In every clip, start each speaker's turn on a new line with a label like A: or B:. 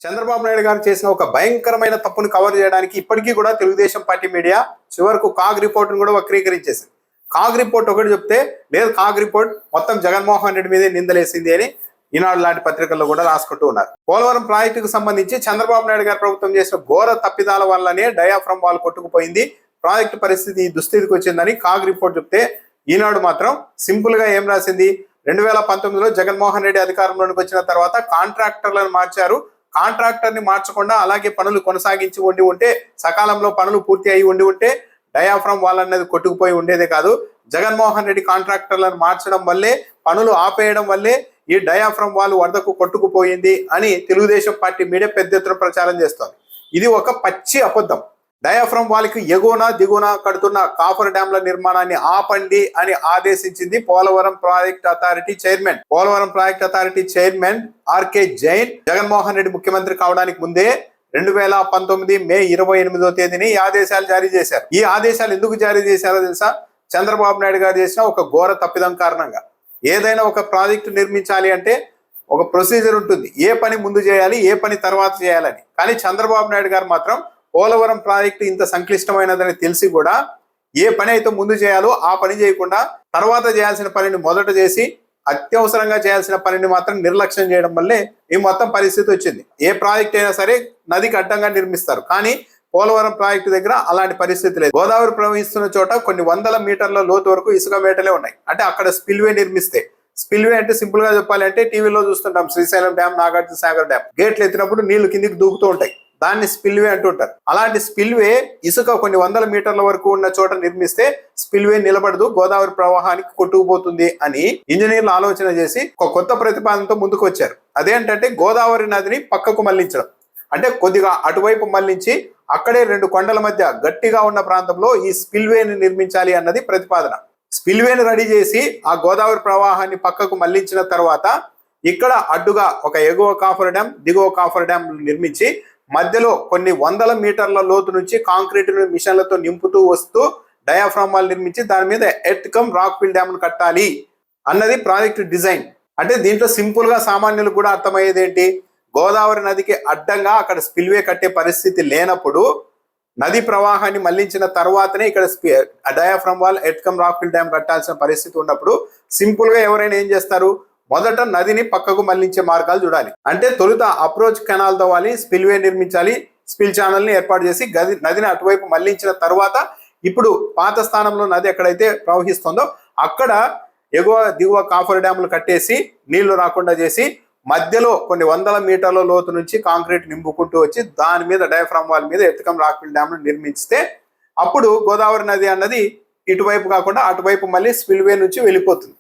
A: చంద్రబాబు నాయుడు గారు చేసిన ఒక భయంకరమైన తప్పును కవర్ చేయడానికి ఇప్పటికీ కూడా తెలుగుదేశం పార్టీ మీడియా చివరకు కాగ్ రిపోర్ట్ను కూడా వక్రీకరించేసింది. కాగ్ రిపోర్ట్ ఒకటి చెప్తే లేదు, కాగ్ రిపోర్ట్ మొత్తం జగన్మోహన్ రెడ్డి మీదే నిందలేసింది అని ఈనాడు లాంటి పత్రికల్లో కూడా రాసుకుంటూ ఉన్నారు. పోలవరం ప్రాజెక్టుకు సంబంధించి చంద్రబాబు నాయుడు గారి ప్రభుత్వం చేసిన ఘోర తప్పిదాల వల్లనే డయాఫ్రమ్ వాల్ కొట్టుకుపోయింది, ప్రాజెక్టు పరిస్థితి ఈ దుస్థితికి వచ్చిందని కాగ్ రిపోర్ట్ చెప్తే ఈనాడు మాత్రం సింపుల్ గా ఏం రాసింది, 2019లో జగన్మోహన్ రెడ్డి అధికారంలోకి వచ్చిన తర్వాత కాంట్రాక్టర్లను మార్చారు, కాంట్రాక్టర్ ని మార్చకుండా అలాగే పనులు కొనసాగించి ఉండి ఉంటే, సకాలంలో పనులు పూర్తి అయి ఉండి ఉంటే డయాఫ్రమ్ వాల్ అనేది కొట్టుకుపోయి ఉండేదే కాదు. జగన్మోహన్ రెడ్డి కాంట్రాక్టర్లను మార్చడం వల్లే, పనులు ఆపేయడం వల్లే ఈ డయాఫ్రమ్ వాల్ వరదకు కొట్టుకుపోయింది అని తెలుగుదేశం పార్టీ మీడియా పెద్ద ఎత్తున ప్రచారం చేస్తోంది. ఇది ఒక పచ్చి అబద్ధం. డయాఫ్రమ్ వాల్ కి ఎగువన దిగువన కడుతున్న కాఫర్ డ్యాంల నిర్మాణాన్ని ఆపండి అని ఆదేశించింది Polavaram project authority chairman. Polavaram project authority chairman R K Jain Jaganmohan Reddy ముఖ్యమంత్రి కావడానికి ముందే 2019 మే 28వ తేదీని ఈ ఆదేశాలు జారీ చేశారు. ఈ ఆదేశాలు ఎందుకు జారీ చేశారో తెలుసా? చంద్రబాబు నాయుడు గారు చేసిన ఒక ఘోర తప్పిదం కారణంగా. ఏదైనా ఒక ప్రాజెక్టు నిర్మించాలి అంటే ఒక ప్రొసీజర్ ఉంటుంది, ఏ పని ముందు చేయాలి, ఏ పని తర్వాత చేయాలని. కానీ చంద్రబాబు నాయుడు గారు మాత్రం పోలవరం ప్రాజెక్టు ఇంత సంక్లిష్టమైనదని తెలిసి కూడా ఏ పని అయితే ముందు చేయాలో ఆ పని చేయకుండా తర్వాత చేయాల్సిన పనిని మొదట చేసి అత్యవసరంగా చేయాల్సిన పనిని మాత్రం నిర్లక్ష్యం చేయడం వల్లే ఈ మొత్తం పరిస్థితి వచ్చింది. ఏ ప్రాజెక్ట్ అయినా సరే నదికి అడ్డంగా నిర్మిస్తారు, కానీ పోలవరం ప్రాజెక్టు దగ్గర అలాంటి పరిస్థితి లేదు. గోదావరి ప్రవహిస్తున్న చోట కొన్ని వందల మీటర్ల లోతు వరకు ఇసుక మేటలే ఉన్నాయి. అంటే అక్కడ స్పిల్వే నిర్మిస్తే, స్పిల్వే అంటే సింపుల్ గా చెప్పాలి అంటే టీవీలో చూస్తుంటాం, శ్రీశైలం డ్యామ్, నాగార్జున సాగర్ డ్యామ్ గేట్లు ఎత్తినప్పుడు నీళ్లు కిందికి దూకుతూ ఉంటాయి, దాన్ని స్పిల్వే అంటుంటారు. అలాంటి స్పిల్వే ఇసుక కొన్ని వందల మీటర్ల వరకు ఉన్న చోట నిర్మిస్తే స్పిల్వే నిలబడదు, గోదావరి ప్రవాహానికి కొట్టుకుపోతుంది అని ఇంజనీర్లు ఆలోచన చేసి ఒక కొత్త ప్రతిపాదనతో ముందుకు వచ్చారు. అదేంటంటే గోదావరి నదిని పక్కకు మళ్లించడం. అంటే కొద్దిగా అటువైపు మళ్లించి అక్కడే రెండు కొండల మధ్య గట్టిగా ఉన్న ప్రాంతంలో ఈ స్పిల్వేని నిర్మించాలి అన్నది ప్రతిపాదన. స్పిల్వేని రెడీ చేసి ఆ గోదావరి ప్రవాహాన్ని పక్కకు మళ్లించిన తర్వాత ఇక్కడ అడ్డుగా ఒక ఎగువ కాఫర్ డ్యామ్, దిగువ కాఫర్ డ్యామ్ నిర్మించి మధ్యలో కొన్ని వందల మీటర్ల లోతు నుంచి కాంక్రీట్ మిషన్లతో నింపుతూ వస్తూ డయాఫ్రామ్ వాల్ నిర్మించి దాని మీద earth cum rock fill dam కట్టాలి అన్నది ప్రాజెక్ట్ డిజైన్. అంటే దీంట్లో సింపుల్ గా సామాన్యులకు కూడా అర్థమయ్యేది ఏంటి, గోదావరి నదికి అడ్డంగా అక్కడ స్పిల్వే కట్టే పరిస్థితి లేనప్పుడు నది ప్రవాహాన్ని మళ్లించిన తర్వాతనే ఇక్కడ diaphragm wall, earth cum rock fill dam కట్టాల్సిన పరిస్థితి ఉన్నప్పుడు సింపుల్ గా ఎవరైనా ఏం చేస్తారు, మొదట నదిని పక్కకు మళ్లించే మార్గాలు చూడాలి. అంటే తొలుత అప్రోచ్ కెనాల్ తవ్వాలి, స్పిల్వే నిర్మించాలి, స్పిల్ ఛానల్ ని ఏర్పాటు చేసి నదిని అటువైపు మళ్లించిన తర్వాత ఇప్పుడు పాత స్థానంలో నది ఎక్కడైతే ప్రవహిస్తుందో అక్కడ ఎగువ దిగువ కాఫర్ డ్యాములు కట్టేసి నీళ్లు రాకుండా చేసి మధ్యలో కొన్ని వందల మీటర్ల లోతు నుంచి కాంక్రీట్ నింపుకుంటూ వచ్చి దాని మీద డయాఫ్రామ్ వాల్ మీద earth cum rock fill dam నిర్మిస్తే అప్పుడు గోదావరి నది అన్నది ఇటువైపు కాకుండా అటువైపు మళ్ళీ స్పిల్వే నుంచి వెళ్ళిపోతుంది.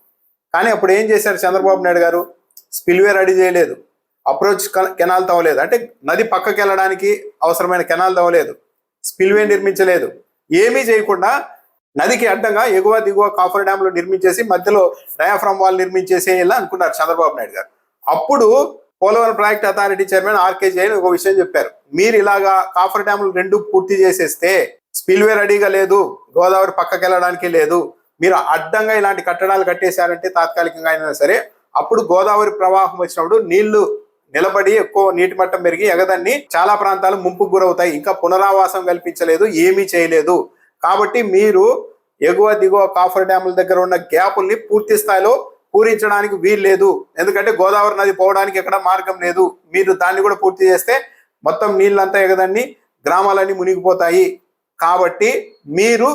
A: కానీ అప్పుడు ఏం చేశారు చంద్రబాబు నాయుడు గారు, స్పిల్వే రెడీ చేయలేదు, అప్రోచ్ కెనాల్ తవ్వలేదు, అంటే నది పక్కకి వెళ్ళడానికి అవసరమైన కెనాల్ తవ్వలేదు, స్పిల్వే నిర్మించలేదు, ఏమీ చేయకుండా నదికి అడ్డంగా ఎగువ దిగువ కాఫర్ డ్యామ్లు నిర్మించేసి మధ్యలో డయాఫ్రామ్ వాల్ నిర్మించేసేలా అనుకున్నారు చంద్రబాబు నాయుడు గారు. అప్పుడు Polavaram project authority chairman R K Jain ఒక విషయం చెప్పారు, మీరు ఇలాగా కాఫర్ డ్యామ్లు రెండు పూర్తి చేసేస్తే స్పిల్వే రెడీగా లేదు, గోదావరి పక్కకి వెళ్ళడానికి లేదు, మీరు అడ్డంగా ఇలాంటి కట్టడాలు కట్టేశారంటే తాత్కాలికంగా అయినా సరే అప్పుడు గోదావరి ప్రవాహం వచ్చినప్పుడు నీళ్లు నిలబడి ఎక్కువ నీటి మట్టం పెరిగి ఎగదన్ని చాలా ప్రాంతాలు ముంపుకు గురవుతాయి, ఇంకా పునరావాసం కల్పించలేదు, ఏమీ చేయలేదు. కాబట్టి మీరు ఎగువ దిగువ కాఫర్ డ్యాముల దగ్గర ఉన్న గ్యాపుల్ని పూర్తి స్థాయిలో పూరించడానికి వీలు లేదు, ఎందుకంటే గోదావరి నది పోవడానికి ఎక్కడ మార్గం లేదు, మీరు దాన్ని కూడా పూర్తి చేస్తే మొత్తం నీళ్ళంతా ఎగదన్ని గ్రామాలన్నీ మునిగిపోతాయి. కాబట్టి మీరు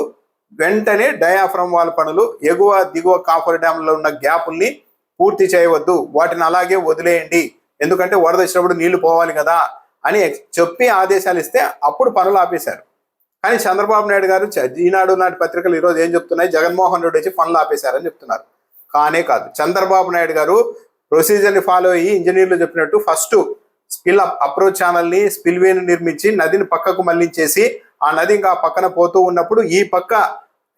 A: వెంటనే డయాఫ్రామ్ వాల్ పనులు ఎగువ దిగువ కాఫర్ డ్యామ్లో ఉన్న గ్యాపుల్ని పూర్తి చేయవద్దు, వాటిని అలాగే వదిలేయండి, ఎందుకంటే వరద వచ్చినప్పుడు నీళ్లు పోవాలి కదా అని చెప్పి ఆదేశాలు ఇస్తే అప్పుడు పనులు ఆపేశారు. కానీ చంద్రబాబు నాయుడు గారు, ఈనాడు లాంటి పత్రికలు ఈరోజు ఏం చెప్తున్నాయి, జగన్మోహన్ రెడ్డి వచ్చి పనులు ఆపేశారని చెప్తున్నారు. కానే కాదు, చంద్రబాబు నాయుడు గారు ప్రొసీజర్ని ఫాలో అయ్యి ఇంజనీర్లు చెప్పినట్టు ఫస్ట్ స్పిల్ అప్రోచ్ ఛానల్ని, స్పిల్వేని నిర్మించి నదిని పక్కకు మళ్లించేసి ఆ నది ఇంకా పక్కన పోతూ ఉన్నప్పుడు ఈ పక్క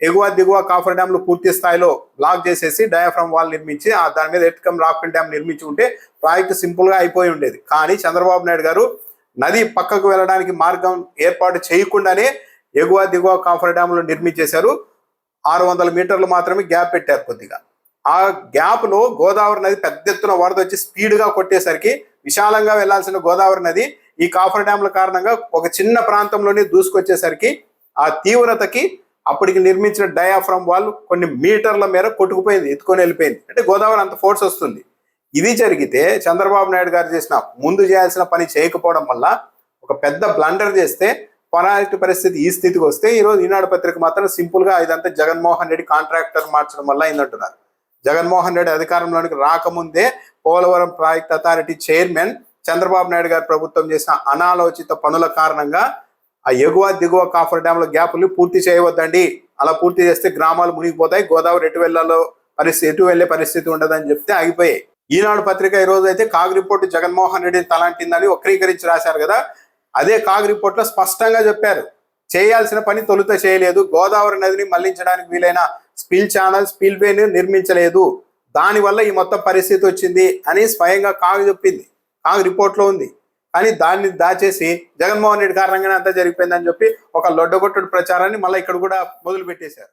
A: ఎగువ దిగువ కాఫర్ డ్యామ్లు పూర్తి స్థాయిలో బ్లాక్ చేసేసి డయాఫ్రామ్ వాల్ నిర్మించి దాని మీద earth cum rock fill dam నిర్మించి ఉంటే ప్రాజెక్ట్ సింపుల్ గా అయిపోయి ఉండేది. కానీ చంద్రబాబు నాయుడు గారు నది పక్కకు వెళ్ళడానికి మార్గం ఏర్పాటు చేయకుండానే ఎగువ దిగువ కాఫర్ డ్యామ్లు నిర్మించేశారు. 600 మీటర్లు మాత్రమే గ్యాప్ పెట్టారు కొద్దిగా. ఆ గ్యాప్ లో గోదావరి నది పెద్ద ఎత్తున వరద వచ్చి స్పీడ్ గా కొట్టేసరికి విశాలంగా వెళ్లాల్సిన గోదావరి నది ఈ కాఫర్ డ్యాంల కారణంగా ఒక చిన్న ప్రాంతంలోనే దూసుకొచ్చేసరికి ఆ తీవ్రతకి అప్పటికి నిర్మించిన డయాఫ్రమ్ వాల్ కొన్ని మీటర్ల మేర కొట్టుకుపోయింది, ఎత్తుకొని వెళ్ళిపోయింది. అంటే గోదావరి అంత ఫోర్స్ వస్తుంది. ఇది జరిగితే చంద్రబాబు నాయుడు గారు ముందు చేయాల్సిన పని చేయకపోవడం వల్ల ఒక పెద్ద బ్లండర్ చేస్తే పరాయిటి పరిస్థితి ఈ స్థితికి వస్తే ఈరోజు ఈనాడు పత్రిక మాత్రం సింపుల్ గా ఇదంతా జగన్మోహన్ రెడ్డి కాంట్రాక్టర్ మార్చడం వల్ల అయిందంటున్నారు. జగన్మోహన్ రెడ్డి అధికారంలోనికి రాకముందే Polavaram project authority chairman Chandrababu Naidu గారి ప్రభుత్వం చేసిన అనాలోచిత పనుల కారణంగా ఆ ఎగువ దిగువ కాఫర్ డ్యాంల గ్యాపులు పూర్తి చేయవద్దండి, అలా పూర్తి చేస్తే గ్రామాలు మునిగిపోతాయి, గోదావరి ఎటు వెళ్లే పరిస్థితి ఉండదని చెప్తే ఆగిపోయాయి. ఈనాడు పత్రిక ఈ రోజు అయితే కాగ్ రిపోర్టు జగన్మోహన్ రెడ్డిని తలాంటిందని వక్రీకరించి రాశారు కదా, అదే కాగ్ రిపోర్ట్ లో స్పష్టంగా చెప్పారు చేయాల్సిన పని తొలుత చేయలేదు, గోదావరి నదిని మళ్లించడానికి వీలైన స్పిల్ వేని నిర్మించలేదు, దానివల్ల ఈ మొత్తం పరిస్థితి వచ్చింది అని స్వయంగా కాగ్ చెప్పింది, కాగ్ రిపోర్ట్ లో ఉంది. కానీ దాన్ని దాచేసి జగన్మోహన్ రెడ్డి కారణంగానే అంతా జరిగిపోయిందని చెప్పి ఒక లొడ్డగొట్టుడు ప్రచారాన్ని మళ్ళీ ఇక్కడ కూడా మొదలు పెట్టేశారు.